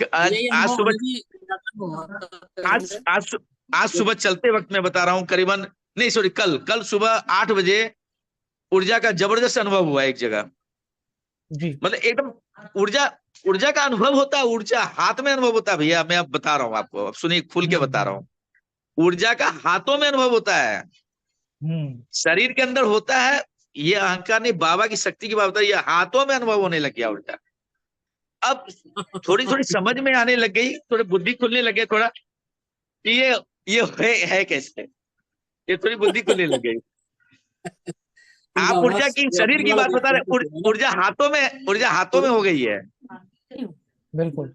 आज यही आज अनुभव सुबह हमें भी हुआ आज करेंगे। आज आज सुबह चलते वक्त मैं बता रहा हूँ, करीबन, नहीं सॉरी, कल कल सुबह 8 बजे ऊर्जा का जबरदस्त अनुभव हुआ एक जगह। जी। मतलब एकदम ऊर्जा, ऊर्जा का अनुभव होता है, ऊर्जा हाथ में अनुभव होता है भैया। मैं अब बता रहा हूँ आपको, अब सुनिए, खुल के बता रहा हूँ। ऊर्जा का हाथों में अनुभव होता है, हम्म। शरीर के अंदर होता है। ये अहंकार नहीं, बाबा की शक्ति की बात होता है, ये हाथों में अनुभव होने लग गया ऊर्जा। अब थोड़ी थोड़ी समझ में आने लग गई, थोड़े बुद्धि खुलने लगे थोड़ा कि ये है कैसे, ये थोड़ी बुद्धि खुलने लग गई। आप इनका ऊर्जा बस की, शरीर व्यापार की वाला बात बता रहे, है ना। ऊर्जा हाथों में, ऊर्जा हाथों में हो गई है। बिल्कुल।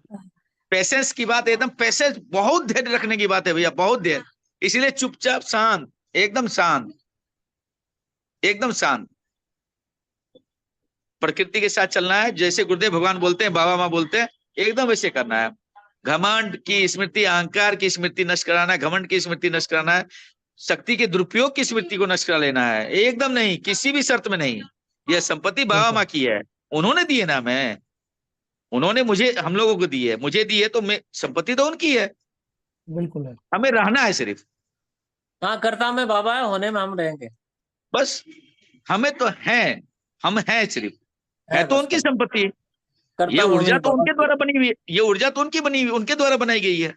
पेशेंस की बात, एकदम पेशेंस, बहुत धैर्य रखने की बात है भैया, बहुत धैर्य। इसलिए चुपचाप शांत, एकदम शांत, एकदम शांत, प्रकृति के साथ चलना है। जैसे गुरुदेव भगवान बोलते हैं, बाबा माँ बोलते हैं, एकदम वैसे करना है। घमंड की स्मृति, अहंकार की स्मृति नष्ट कराना है, घमंड की स्मृति नष्ट कराना है, शक्ति के दुरुपयोग की स्मृति को नष्ट करा लेना है। एकदम नहीं, किसी भी शर्त में नहीं। यह संपत्ति बाबा बिल्कुल। माँ की है, उन्होंने दी है ना, मैं, उन्होंने मुझे, हम लोगों को दी है, मुझे दी है, तो मैं, संपत्ति तो उनकी है। बिल्कुल है। हमें रहना है सिर्फ, हाँ, करता में बाबा है, होने में हम रहेंगे। बस। हमें तो है, हम हैं सिर्फ, है है तो बस उनकी करता। संपत्ति। ये करता ऊर्जा मोमिन तो बाबा उनके की। द्वारा बनी हुई है, ये ऊर्जा तो उनकी बनी हुई, उनके द्वारा बनाई गई है,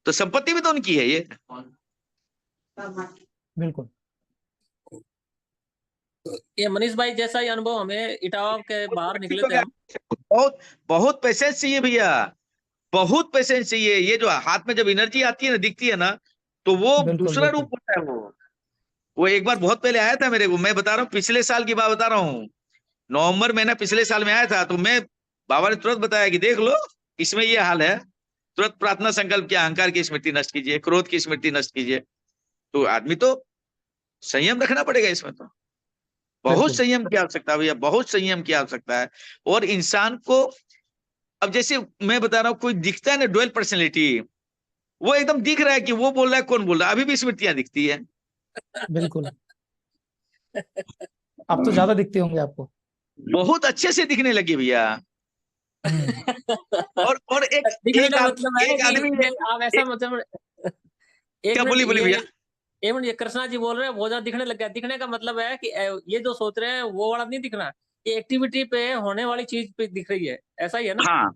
तो संपत्ति भी तो उनकी है ये। बिल्कुल। ये मनीष भाई जैसा ही अनुभव हमें इटावा के बाहर निकले थे हम। बहुत बहुत पेशेंस चाहिए भैया, बहुत पेशेंस चाहिए। ये जो हाथ में जब एनर्जी आती है ना, दिखती है ना, तो वो बिल्कुल। दूसरा रूप बिल्कुल। होता है वो एक बार बहुत पहले आया था मेरे को, मैं बता रहा हूँ, पिछले साल की बात बता रहा हूँ, नवंबर महीना पिछले साल में आया था। तो मैं, बाबा ने तुरंत बताया कि देख लो, इसमें ये हाल है, तुरंत प्रार्थना संकल्प किया, अहंकार की स्मृति नष्ट कीजिए, क्रोध की स्मृति नष्ट कीजिए। तो आदमी तो संयम रखना पड़ेगा इसमें, तो बहुत बिल्कुल। संयम की आवश्यकता है भैया, बहुत संयम की आवश्यकता है। और इंसान को, अब जैसे मैं बता रहा हूँ, कोई दिखता है ना डुअल पर्सनैलिटी, वो एकदम दिख रहा है कि वो बोल रहा है, कौन बोल रहा है, अभी भी स्मृतियां दिखती है। बिल्कुल। अब तो ज्यादा दिखते होंगे आपको। बहुत अच्छे से दिखने लगी भैया। हम्म। और एक दिखने एक का मतलब है एक कि आदमी ये आप ऐसा मतलब एक क्या, मिनट बोली बोली ये भैया। एक मिनट, ये कृष्णा जी बोल रहे हैं बहुत ज्यादा दिखने लग गया। दिखने का मतलब है कि ये जो सोच रहे हैं वो वाला नहीं दिख रहा, ये एक्टिविटी पे होने वाली चीज पे दिख रही है, ऐसा ही है ना। हाँ,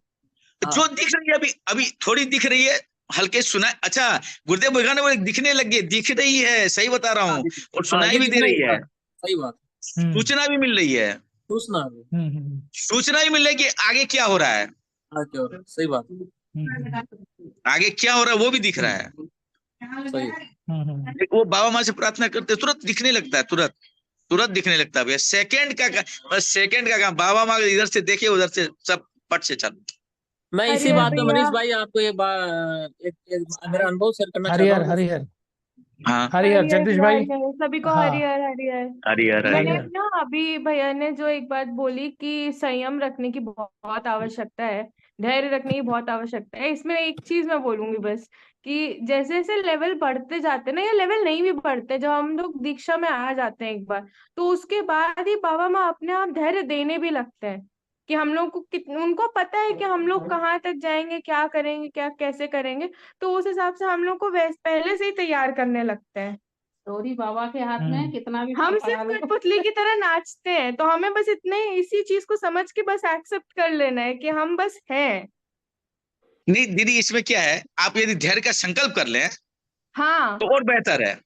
जो हाँ दिख रही है, अभी अभी थोड़ी दिख रही है, हल्के सुना, अच्छा, गुरुदेव भगवान ने बोले दिखने लग गई, दिख रही है, सही बता रहा हाँ हूँ, और हाँ, सुनाई ये भी दे दिखना ही रही था। है, सही बात। हम्म। सूचना भी मिल रही है, पूछना भी। सूचना भी मिल रही है कि आगे क्या हो रहा है, हाँ क्या हो रहा है? सही बात। आगे क्या हो रहा है वो भी दिख रहा है। सही। वो बाबा माँ से प्रार्थना करते तुरंत दिखने लगता है, तुरंत तुरंत दिखने लगता है भैया। बस सेकंड का काम, बाबा माँ इधर से देखे, उधर से सब पट से चल। मैं इसी हरिहर बात में भैया। मनीष भाई आपको एक मेरा अनुभव शेयर करना चाहता हरिहर हूँ। हरिहर हाँ, हरिहर हरिहर जगदीश भैया, भाई। हरिहर सभी को हाँ। हरिहर हरिहर। हरिहर मैंने हरिहर। हरिहर। ना अभी भैया ने जो एक बात बोली कि संयम रखने की बहुत आवश्यकता है, धैर्य रखने की बहुत आवश्यकता है, इसमें एक चीज मैं बोलूंगी बस, कि जैसे जैसे लेवल बढ़ते जाते हैं ना, या लेवल नहीं भी बढ़ते, जब हम लोग दीक्षा में आ जाते हैं एक बार, तो उसके बाद ही बाबा माँ अपने आप धैर्य देने भी लगते हैं, कि हम लोग को उनको पता है कि हम लोग कहाँ तक जाएंगे, क्या करेंगे, क्या कैसे करेंगे, तो उस हिसाब से हम लोग को पहले से ही तैयार करने लगते हैं। गौरी बाबा के हाथ में कितना भी हम पकड़ा सिर्फ लो। कठपुतली की तरह नाचते हैं, तो हमें बस इतने इसी चीज को समझ के बस एक्सेप्ट कर लेना है कि हम बस हैं। नहीं दीदी, इसमें क्या है, आप यदि धैर्य का संकल्प कर लें हाँ। तो और बेहतर है,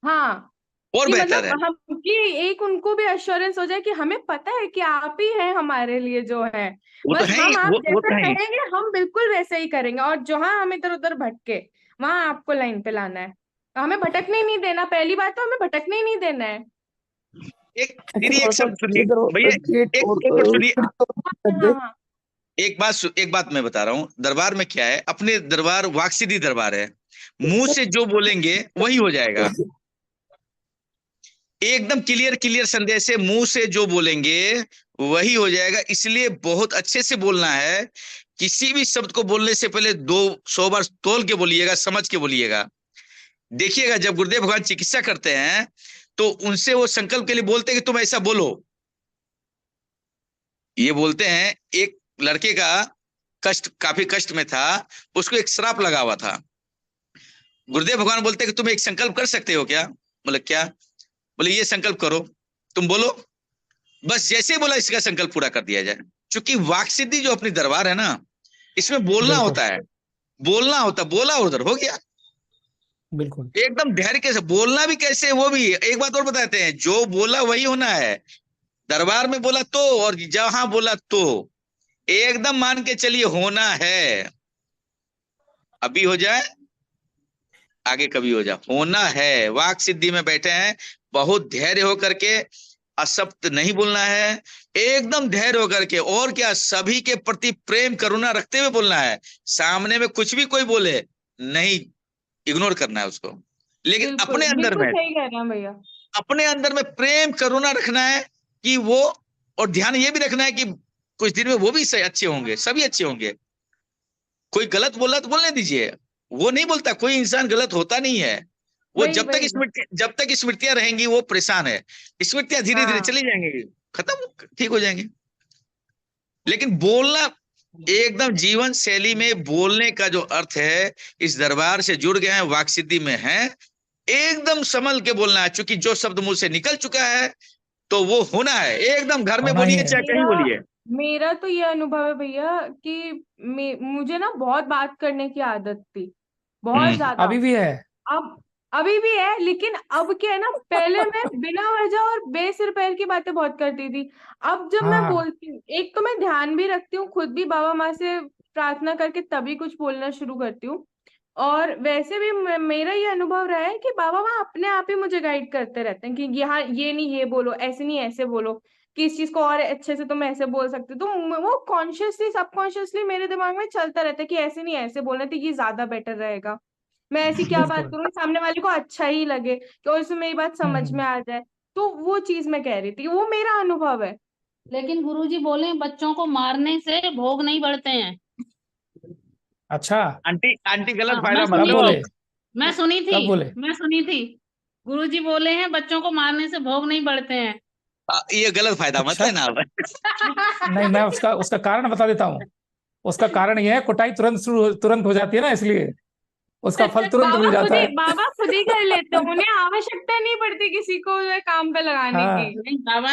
हाँ। और कि बेहतर मतलब है। हम कि एक उनको भी अश्योरेंस हो जाए कि हमें पता है कि आप ही हैं हमारे लिए जो है, वो तो बस है ही, हम आप वो जैसा तो है ही। कहेंगे हम बिल्कुल वैसे ही करेंगे, और जहां हम इधर उधर भटके वहां आपको लाइन पे लाना है, तो हमें भटकने ही नहीं देना। पहली बात तो हमें भटकने ही नहीं देना है। एक दीदी, एक शब्द सुनिए इधर भैया, गेट एक और एक बार सुनिए। हाँ हाँ। एक बात मैं बता रहा हूँ, दरबार में क्या है, अपने दरबार वाक्सीदी दरबार है, मुंह से जो बोलेंगे वही हो जाएगा। एकदम क्लियर क्लियर संदेश है, मुंह से जो बोलेंगे वही हो जाएगा। इसलिए बहुत अच्छे से बोलना है। किसी भी शब्द को बोलने से पहले 200 बार तोल के बोलिएगा, समझ के बोलिएगा। देखिएगा, जब गुरुदेव भगवान चिकित्सा करते हैं तो उनसे वो संकल्प के लिए बोलते हैं कि तुम ऐसा बोलो। ये बोलते हैं, एक लड़के का काफी कष्ट में था, उसको एक श्राप लगा हुआ था। गुरुदेव भगवान बोलते कि तुम एक संकल्प कर सकते हो क्या? बोले क्या? बोले ये संकल्प करो, तुम बोलो, बस जैसे ही बोला इसका संकल्प पूरा कर दिया जाए। क्योंकि वाक सिद्धि जो अपनी दरबार है ना, इसमें बोलना बिल्कुल होता है, बोलना होता, बोला उधर हो गया। बिल्कुल। एकदम धैर्य के साथ बोलना भी कैसे, वो भी एक बात और बताते हैं, जो बोला वही होना है। दरबार में बोला तो, और जहां बोला तो एकदम मान के चलिए होना है। अभी हो जाए, आगे कभी हो जाए, होना है। वाक सिद्धि में बैठे हैं, बहुत धैर्य होकर के, असत्य नहीं बोलना है, एकदम धैर्य होकर के। और क्या, सभी के प्रति प्रेम करुणा रखते हुए बोलना है। सामने में कुछ भी कोई बोले, नहीं, इग्नोर करना है उसको। लेकिन बिल्कुल अपने अंदर बिल्कुल में, सही कह रहे हैं भैया। अपने अंदर में प्रेम करुणा रखना है कि वो, और ध्यान ये भी रखना है कि कुछ दिन में वो भी सही अच्छे होंगे, सभी अच्छे होंगे। कोई गलत बोला तो बोलने दीजिए, वो नहीं बोलता, कोई इंसान गलत होता नहीं है। वो वही वही जब तक स्मृतियां रहेंगी वो परेशान है। स्मृतियां धीरे धीरे हाँ चली जाएंगी, खत्म, ठीक हो जाएंगे। लेकिन बोलना एकदम जीवन शैली में, बोलने का जो अर्थ है, इस दरबार से जुड़ गए हैं, वाक सिद्धि में है, एकदम संभल के बोलना है। क्योंकि जो शब्द मुंह से निकल चुका है तो वो होना है। एकदम घर में होना ही बोलिए है। चाहे कहीं मेरा बोलिए। मेरा तो ये अनुभव है भैया कि मुझे ना बहुत बात करने की आदत थी, बहुत ज्यादा। अभी भी है। अब अभी भी है, लेकिन अब क्या है ना, पहले मैं बिना वजह और बेसिर पैर की बातें बहुत करती थी। अब जब मैं हाँ बोलती हूँ, एक तो मैं ध्यान भी रखती हूँ, खुद भी बाबा माँ से प्रार्थना करके तभी कुछ बोलना शुरू करती हूँ। और वैसे भी मेरा ये अनुभव रहा है कि बाबा माँ अपने आप ही मुझे गाइड करते रहते हैं कि यहाँ ये नहीं ये बोलो, ऐसे नहीं ऐसे बोलो, कि इस चीज को और अच्छे से तुम ऐसे बोल सकते हो। तो वो कॉन्शियसली सबकॉन्शियसली मेरे दिमाग में चलता रहता है कि ऐसे नहीं ऐसे बोलना, तो ये ज्यादा बेटर रहेगा। मैं ऐसी क्या बात बिल्कुल। करूँ सामने वाले को अच्छा ही लगे, कि और उसमें मेरी बात समझ हम्म। में आ जाए। तो वो चीज मैं कह रही थी, वो मेरा अनुभव है। लेकिन गुरुजी बोले बच्चों को मारने से भोग नहीं बढ़ते हैं। अच्छा, आंटी आंटी गलत हाँ, फायदा मत कब लो। बोले? कब बोले? मैं सुनी थी। गुरुजी बोले हैं बच्चों को मारने से भोग नहीं बढ़ते हैं। ये गलत फायदा मत अच्छा, लेना आप। नहीं, मैं उसका उसका कारण बता देता हूँ। उसका कारण यह है, कुटाई तुरंत हो जाती है ना, इसलिए उसका फल तुरंत मिल जाता है। बाबा खुद ही कर लेते हैं, उन्हें आवश्यकता नहीं पड़ती किसी को जो है काम पे लगाने हाँ। की। नहीं, बाबा